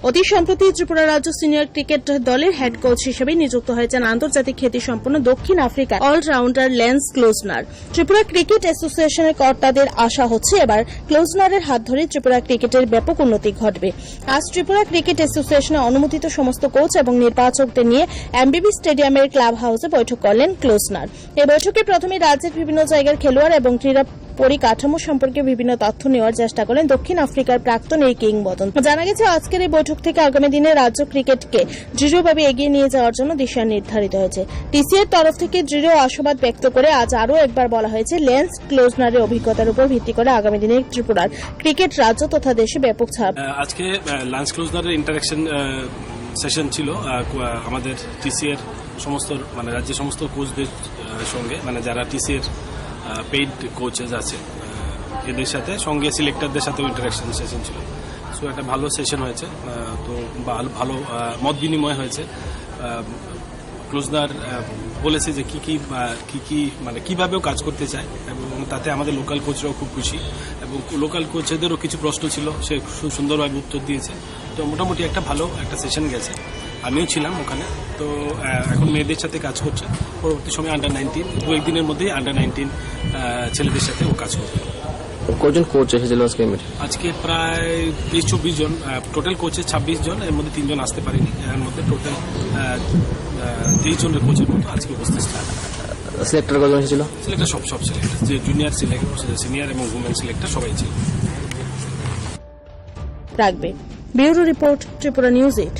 অতি সম্প্রতি ত্রিপুরা রাজ্য সিনিয়র ক্রিকেট দলের হেড কোচ হিসেবে নিযুক্ত হয়েছেন আন্তর্জাতিক খ্যাতিসম্পন্ন দক্ষিণ আফ্রিকার অলরাউন্ডার ল্যান্স ক্লোজনার। ত্রিপুরা ক্রিকেট অ্যাসোসিয়েশনের কর্তাদের আশা হচ্ছে এবার ক্লোজনারের হাত ধরে ত্রিপুরা ক্রিকেটের ব্যাপক উন্নতি ঘটবে। আজ ত্রিপুরা ক্রিকেট অ্যাসোসিয়েশনের অনুমোদিত সমস্ত কোচ এবং নির্বাচকদের নিয়ে এমবিবি স্টেডিয়ামের ক্লাব হাউসে বৈঠক করলেন ক্লোজনার। এই বৈঠকে প্রথমে রাজ্যের বিভিন্ন জায়গার খেলোয়াড় এবং ক্রীড়া পরিকাঠামো সম্পর্কে বিভিন্ন তথ্য নেওয়ার চেষ্টা করেন দক্ষিণ আফ্রিকার প্রাক্তন এই কিংবদন্তি। জানা গেছে আজকের এই বৈঠক থেকে আগামী দিনে রাজ্য ক্রিকেটকে দৃঢ়ভাবে এগিয়ে নিয়ে যাওয়ার জন্য দিশা নির্ধারিত হয়েছে। টিসিএর তরফ থেকে দৃঢ় আশাবাদ ব্যক্ত করে আজ আরও একবার বলা হয়েছে ল্যান্স ক্লোজনারের অভিজ্ঞতার উপর ভিত্তি করে আগামী দিনে ত্রিপুরার ক্রিকেট রাজ্য তথা দেশে ব্যাপক ছাপ। আজকে ল্যান্স ক্লোজনারের ইন্টারাকশন সেশন ছিল আমাদের টিসিএর সমস্ত রাজ্যের সমস্ত কোচদের সঙ্গে, যারা টিসিএর পেইড কোচেস আছে এদের সাথে, সঙ্গে সিলেক্টরদের সাথেও ইন্টারাকশন সেশন ছিল। সো একটা ভালো সেশন হয়েছে, তো ভালো মত বিনিময় হয়েছে। ক্লোজনার বলেছে যে কি কিভাবেও কাজ করতে চায় এবং তাতে আমাদের লোকাল কোচরাও খুব খুশি এবং লোকাল কোচেদেরও কিছু প্রশ্ন ছিল, সে খুব সুন্দরভাবে উত্তর দিয়েছে। তো মোটামুটি একটা ভালো একটা সেশন গেছে, আমিও ছিলাম ওখানে। তো এখন মেয়েদের সাথে কাজ করছে, পরবর্তী সময় আন্ডার-19 দু একদিনের মধ্যেই আন্ডার-19 ছেলেদের সাথে ও কাজ করবে। কজন কোচ এসেছিল আজকে প্রায় 23-24 জন, টোটাল কোচে 26 জন, এর মধ্যে 3 জন আসতে পারেনি। এর মধ্যে টোটাল 23 জনের কোচের মতো আজকে উপস্থিত ছিল। সিলেক্টর কজন এসেছিল? সিলেক্টর সব সিলেক্টর, যে জুনিয়র সিলেক্টর, সিনিয়র এবং উমেন সিলেক্টর সবাই ছিল। রাখবে ব্যুরো রিপোর্ট, ত্রিপুরা নিউজ 8।